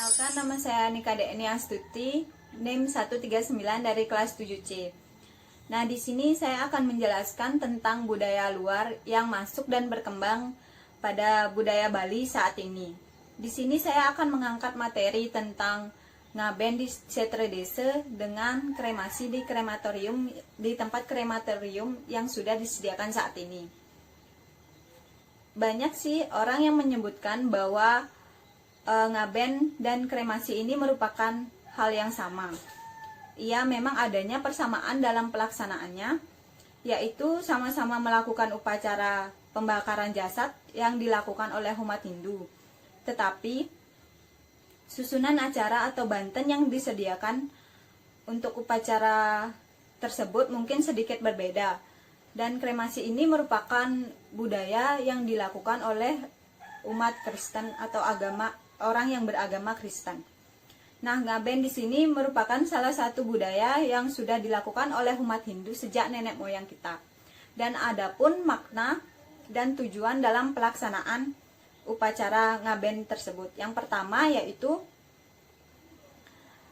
Perkenalkan, nama saya Nika Deni Astuti, NIM 139 dari kelas 7C. Nah, di sini saya akan menjelaskan tentang budaya luar yang masuk dan berkembang pada budaya Bali saat ini. Di sini saya akan mengangkat materi tentang ngaben di setre desa dengan kremasi di krematorium, di tempat krematorium yang sudah disediakan saat ini. Banyak sih orang yang menyebutkan bahwa ngaben dan kremasi ini merupakan hal yang sama. Ia memang adanya persamaan dalam pelaksanaannya, yaitu sama-sama melakukan upacara pembakaran jasad yang dilakukan oleh umat Hindu. Tetapi susunan acara atau banten yang disediakan untuk upacara tersebut mungkin sedikit berbeda. Dan kremasi ini merupakan budaya yang dilakukan oleh umat Kristen atau orang yang beragama Kristen. Nah, ngaben di sini merupakan salah satu budaya yang sudah dilakukan oleh umat Hindu sejak nenek moyang kita. Dan adapun makna dan tujuan dalam pelaksanaan upacara ngaben tersebut. Yang pertama yaitu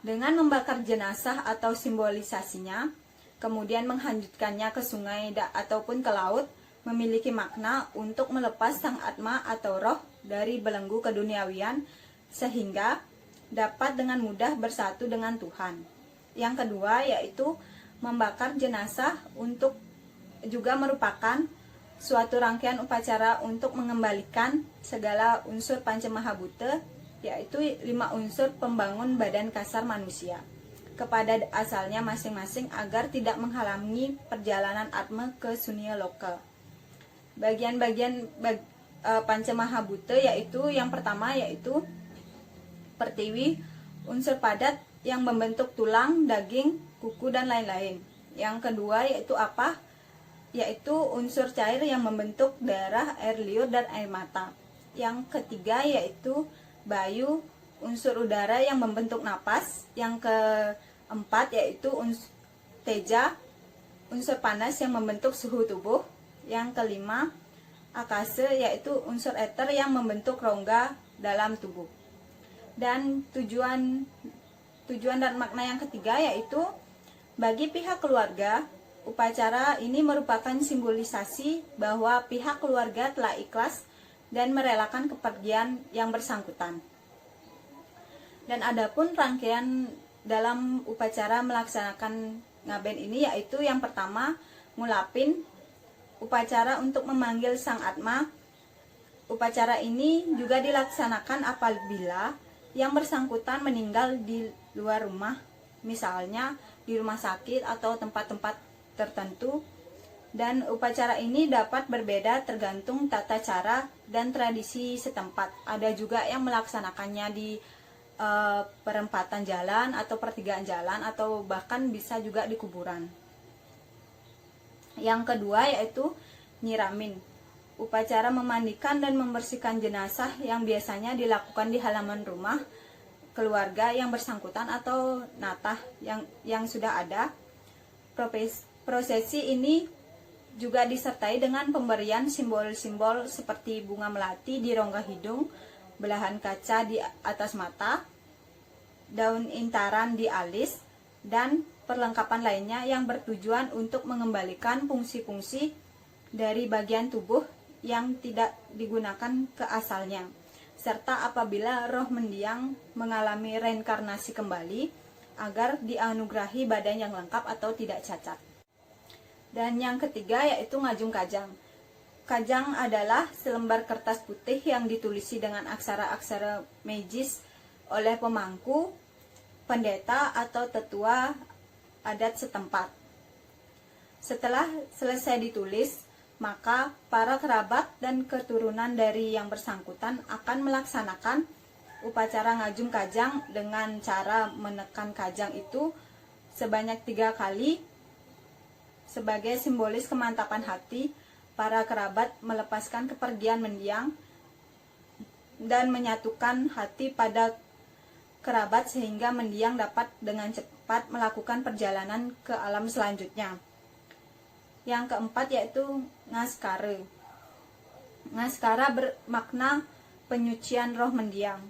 dengan membakar jenazah atau simbolisasinya, kemudian menghanyutkannya ke sungai ataupun ke laut, memiliki makna untuk melepas sang atma atau roh dari belenggu keduniawian sehingga dapat dengan mudah bersatu dengan Tuhan. Yang kedua yaitu membakar jenazah untuk juga merupakan suatu rangkaian upacara untuk mengembalikan segala unsur Pancamahabhuta, yaitu 5 unsur pembangun badan kasar manusia, kepada asalnya masing-masing agar tidak menghalangi perjalanan atma ke sunia loka. Bagian-bagian Pancamahabhuta yaitu yang pertama yaitu pertiwi, unsur padat yang membentuk tulang, daging, kuku dan lain-lain. Yang kedua yaitu apa? Yaitu unsur cair yang membentuk darah, air liur dan air mata. Yang ketiga yaitu bayu, unsur udara yang membentuk napas. Yang keempat yaitu teja, unsur panas yang membentuk suhu tubuh. Yang kelima, akase, yaitu unsur eter yang membentuk rongga dalam tubuh. Dan tujuan dan makna yang ketiga yaitu bagi pihak keluarga, upacara ini merupakan simbolisasi bahwa pihak keluarga telah ikhlas dan merelakan kepergian yang bersangkutan. Dan adapun rangkaian dalam upacara melaksanakan ngaben ini yaitu yang pertama, ngulapin, upacara untuk memanggil sang atma. Upacara ini juga dilaksanakan apabila yang bersangkutan meninggal di luar rumah, misalnya di rumah sakit atau tempat-tempat tertentu. Dan upacara ini dapat berbeda tergantung tata cara dan tradisi setempat. Ada juga yang melaksanakannya di perempatan jalan atau pertigaan jalan, atau bahkan bisa juga di kuburan. Yang kedua yaitu nyiramin, upacara memandikan dan membersihkan jenazah yang biasanya dilakukan di halaman rumah keluarga yang bersangkutan atau natah yang sudah ada. Prosesi ini juga disertai dengan pemberian simbol-simbol seperti bunga melati di rongga hidung, belahan kaca di atas mata, daun intaran di alis, dan perlengkapan lainnya yang bertujuan untuk mengembalikan fungsi-fungsi dari bagian tubuh yang tidak digunakan ke asalnya, serta apabila roh mendiang mengalami reinkarnasi kembali agar dianugerahi badan yang lengkap atau tidak cacat. Dan yang ketiga yaitu ngajung kajang. Kajang adalah selembar kertas putih yang ditulisi dengan aksara-aksara magis oleh pemangku, pendeta atau tetua adat setempat. Setelah selesai ditulis, maka para kerabat dan keturunan dari yang bersangkutan akan melaksanakan upacara ngajung kajang dengan cara menekan kajang itu sebanyak 3 kali sebagai simbolis kemantapan hati para kerabat melepaskan kepergian mendiang dan menyatukan hati pada kerabat sehingga mendiang dapat dengan cepat melakukan perjalanan ke alam selanjutnya. Yang keempat yaitu ngaskara. Ngaskara bermakna penyucian roh mendiang.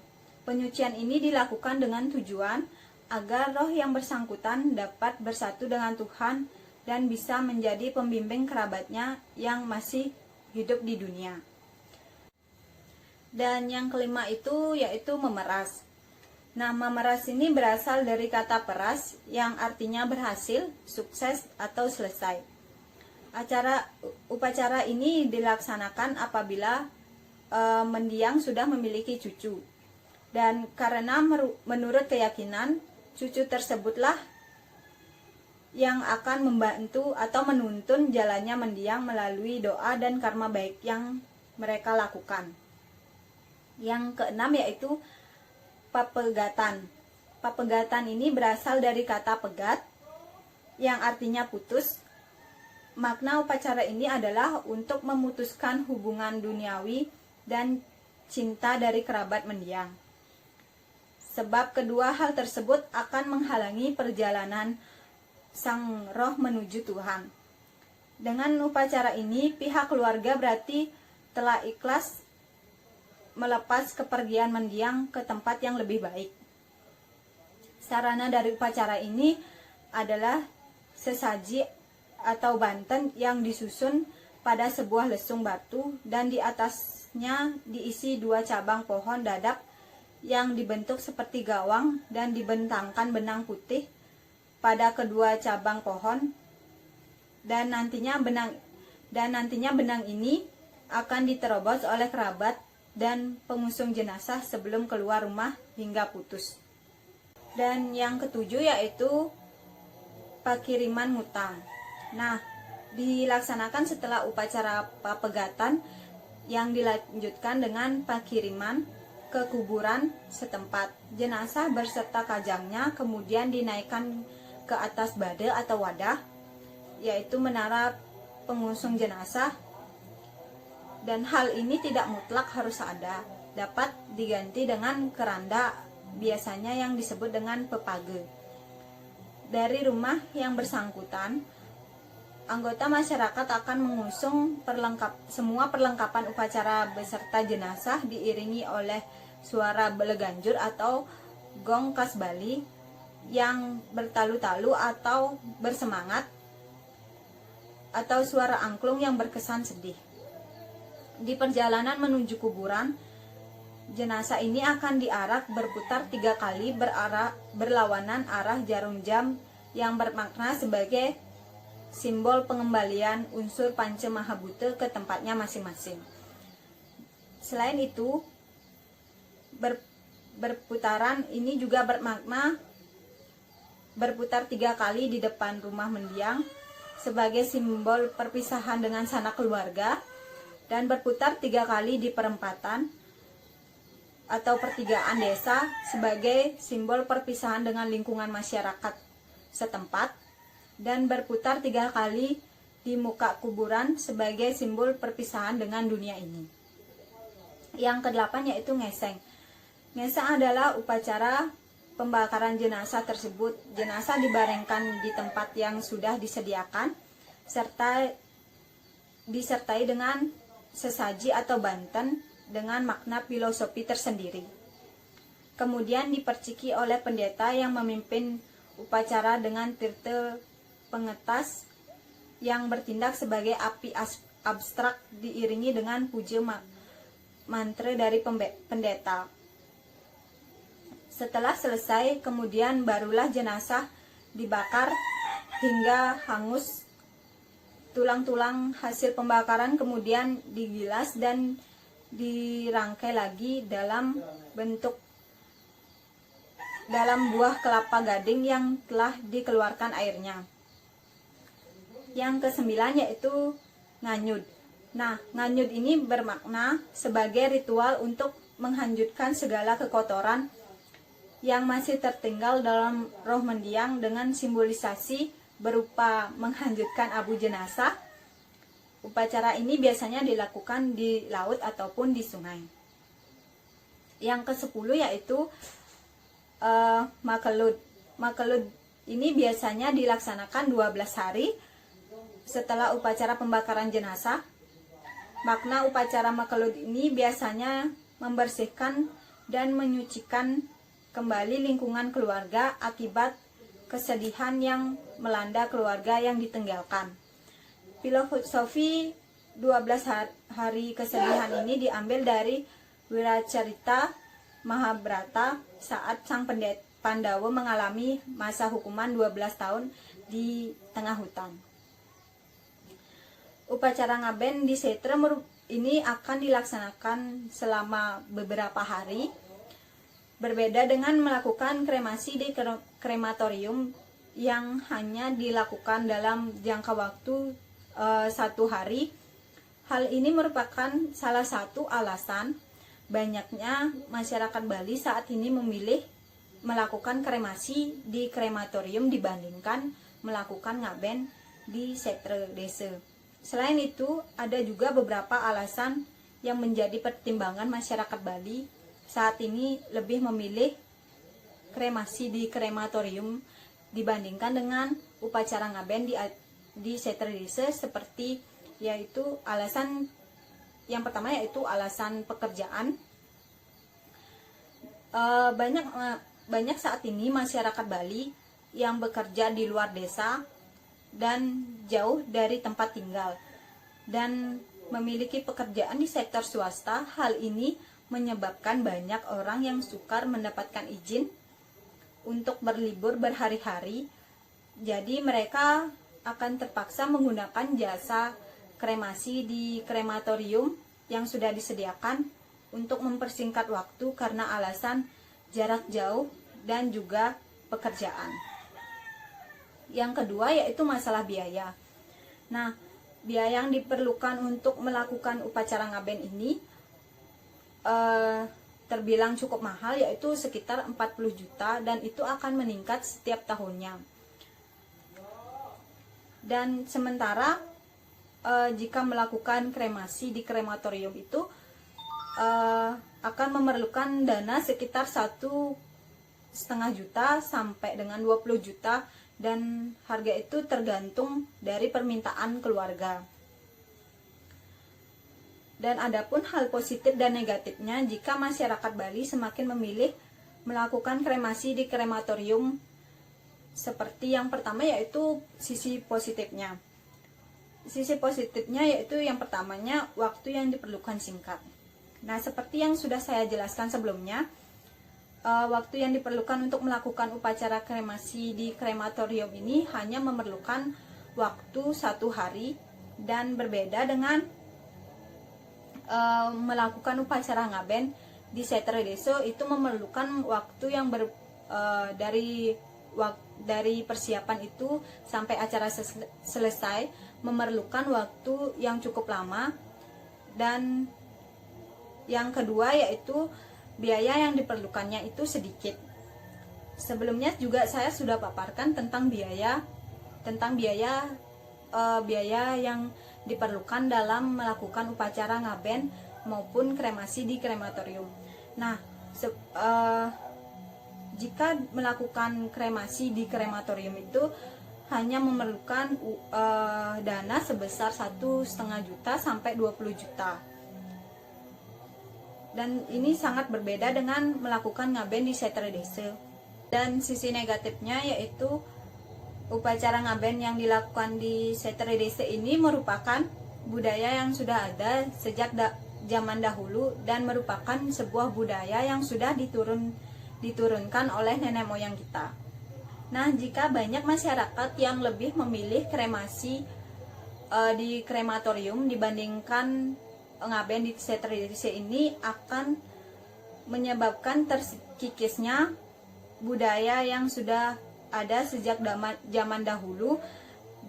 Penyucian ini dilakukan dengan tujuan agar roh yang bersangkutan dapat bersatu dengan Tuhan dan bisa menjadi pembimbing kerabatnya yang masih hidup di dunia. Dan yang kelima itu yaitu memeras. Nah, memeras ini berasal dari kata peras yang artinya berhasil, sukses, atau selesai. Upacara ini dilaksanakan apabila mendiang sudah memiliki cucu. Dan karena menurut keyakinan, cucu tersebutlah yang akan membantu atau menuntun jalannya mendiang melalui doa dan karma baik yang mereka lakukan. Yang keenam yaitu papegatan. Papegatan ini berasal dari kata pegat yang artinya putus. Makna upacara ini adalah untuk memutuskan hubungan duniawi dan cinta dari kerabat mendiang. Sebab kedua hal tersebut akan menghalangi perjalanan sang roh menuju Tuhan. Dengan upacara ini, pihak keluarga berarti telah ikhlas melepas kepergian mendiang ke tempat yang lebih baik. Sarana dari upacara ini adalah sesaji atau banten yang disusun pada sebuah lesung batu dan di atasnya diisi 2 cabang pohon dadap yang dibentuk seperti gawang dan dibentangkan benang putih pada kedua cabang pohon, dan nantinya benang ini akan diterobos oleh kerabat dan pengusung jenazah sebelum keluar rumah hingga putus. Dan yang ketujuh yaitu pakiriman ngutang. Nah, dilaksanakan setelah upacara papegatan yang dilanjutkan dengan pakiriman ke kuburan setempat. Jenazah berserta kajangnya kemudian dinaikkan ke atas bade atau wadah, yaitu menara pengusung jenazah. Dan hal ini tidak mutlak harus ada, dapat diganti dengan keranda, biasanya yang disebut dengan pepage. Dari rumah yang bersangkutan, anggota masyarakat akan mengusung semua perlengkapan upacara beserta jenazah diiringi oleh suara beleganjur atau gong khas Bali yang bertalu-talu atau bersemangat, atau suara angklung yang berkesan sedih. Di perjalanan menuju kuburan, jenazah ini akan diarak berputar 3 kali berlawanan arah jarum jam yang bermakna sebagai simbol pengembalian unsur Panca Mahabhuta ke tempatnya masing-masing. Selain itu, berputaran ini juga bermakna berputar 3 kali di depan rumah mendiang sebagai simbol perpisahan dengan sanak keluarga, dan berputar 3 kali di perempatan atau pertigaan desa sebagai simbol perpisahan dengan lingkungan masyarakat setempat, dan berputar 3 kali di muka kuburan sebagai simbol perpisahan dengan dunia ini. Yang kedelapan yaitu ngeseng. Ngeseng adalah upacara pembakaran jenazah tersebut. Jenazah dibaringkan di tempat yang sudah disediakan serta disertai dengan sesaji atau banten dengan makna filosofi tersendiri. Kemudian diperciki oleh pendeta yang memimpin upacara dengan tirta pengetas yang bertindak sebagai api abstrak diiringi dengan puja mantra dari pendeta. Setelah selesai, kemudian barulah jenazah dibakar hingga hangus. Tulang-tulang hasil pembakaran kemudian digilas dan dirangkai lagi dalam buah kelapa gading yang telah dikeluarkan airnya. Yang kesembilan yaitu nganyud. Nah, nganyud ini bermakna sebagai ritual untuk menghanyutkan segala kekotoran yang masih tertinggal dalam roh mendiang dengan simbolisasi berupa menghanyutkan abu jenazah. Upacara ini biasanya dilakukan di laut ataupun di sungai. Yang ke-10 yaitu makelud. Makelud ini biasanya dilaksanakan 12 hari setelah upacara pembakaran jenazah. Makna upacara makelud ini biasanya membersihkan dan menyucikan kembali lingkungan keluarga akibat kesedihan yang melanda keluarga yang ditinggalkan. Filosofi 12 hari kesedihan ini diambil dari Wiracarita Mahabharata saat sang Pandawa mengalami masa hukuman 12 tahun di tengah hutan. Upacara ngaben di Setra ini akan dilaksanakan selama beberapa hari. Berbeda dengan melakukan kremasi di krematorium yang hanya dilakukan dalam jangka waktu 1 hari. Hal ini merupakan salah satu alasan banyaknya masyarakat Bali saat ini memilih melakukan kremasi di krematorium dibandingkan melakukan ngaben di setra desa. Selain itu, ada juga beberapa alasan yang menjadi pertimbangan masyarakat Bali saat ini lebih memilih kremasi di krematorium dibandingkan dengan upacara ngaben di setra desa, seperti yaitu alasan yang pertama yaitu alasan pekerjaan. Banyak saat ini masyarakat Bali yang bekerja di luar desa dan jauh dari tempat tinggal dan memiliki pekerjaan di sektor swasta. Hal ini menyebabkan banyak orang yang sukar mendapatkan izin untuk berlibur berhari-hari. Jadi mereka akan terpaksa menggunakan jasa kremasi di krematorium yang sudah disediakan untuk mempersingkat waktu karena alasan jarak jauh dan juga pekerjaan. Yang kedua yaitu masalah biaya. Nah, biaya yang diperlukan untuk melakukan upacara ngaben ini terbilang cukup mahal, yaitu sekitar 40 juta, dan itu akan meningkat setiap tahunnya. Dan sementara jika melakukan kremasi di krematorium itu akan memerlukan dana sekitar 1,5 juta sampai dengan 20 juta, dan harga itu tergantung dari permintaan keluarga. Dan adapun hal positif dan negatifnya jika masyarakat Bali semakin memilih melakukan kremasi di krematorium, seperti yang pertama yaitu sisi positifnya. Sisi positifnya yaitu yang pertamanya waktu yang diperlukan singkat. Nah, seperti yang sudah saya jelaskan sebelumnya, waktu yang diperlukan untuk melakukan upacara kremasi di krematorium ini hanya memerlukan waktu 1 hari, dan berbeda dengan melakukan upacara ngaben di setra desa itu memerlukan waktu yang dari persiapan itu sampai acara selesai memerlukan waktu yang cukup lama. Dan yang kedua yaitu biaya yang diperlukannya itu sedikit. Sebelumnya juga saya sudah paparkan tentang biaya yang diperlukan dalam melakukan upacara ngaben maupun kremasi di krematorium. Nah, jika melakukan kremasi di krematorium itu hanya memerlukan dana sebesar 1,5 juta sampai 20 juta. Dan ini sangat berbeda dengan melakukan ngaben di setra desa. Dan sisi negatifnya yaitu upacara ngaben yang dilakukan di setra desa ini merupakan budaya yang sudah ada sejak zaman dahulu dan merupakan sebuah budaya yang sudah diturunkan oleh nenek moyang kita. Nah, jika banyak masyarakat yang lebih memilih kremasi di krematorium dibandingkan ngaben di setra desa, ini akan menyebabkan terkikisnya budaya yang sudah ada sejak zaman dahulu,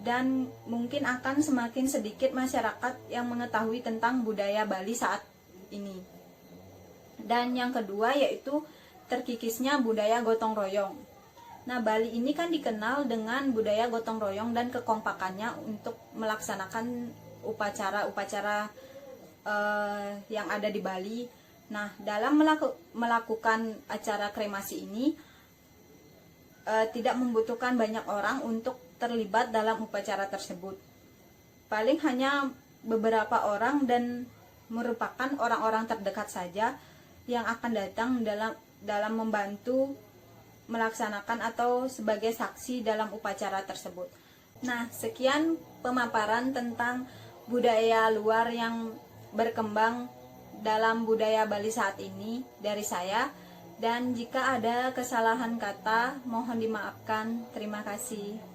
dan mungkin akan semakin sedikit masyarakat yang mengetahui tentang budaya Bali saat ini. Dan yang kedua yaitu terkikisnya budaya gotong royong. Nah, Bali ini kan dikenal dengan budaya gotong royong dan kekompakannya untuk melaksanakan upacara-upacara yang ada di Bali. Nah, dalam melakukan acara kremasi ini tidak membutuhkan banyak orang untuk terlibat dalam upacara tersebut. Paling hanya beberapa orang dan merupakan orang-orang terdekat saja yang akan datang dalam membantu melaksanakan atau sebagai saksi dalam upacara tersebut. Nah, sekian pemaparan tentang budaya luar yang berkembang dalam budaya Bali saat ini dari saya, dan jika ada kesalahan kata mohon dimaafkan. Terima kasih.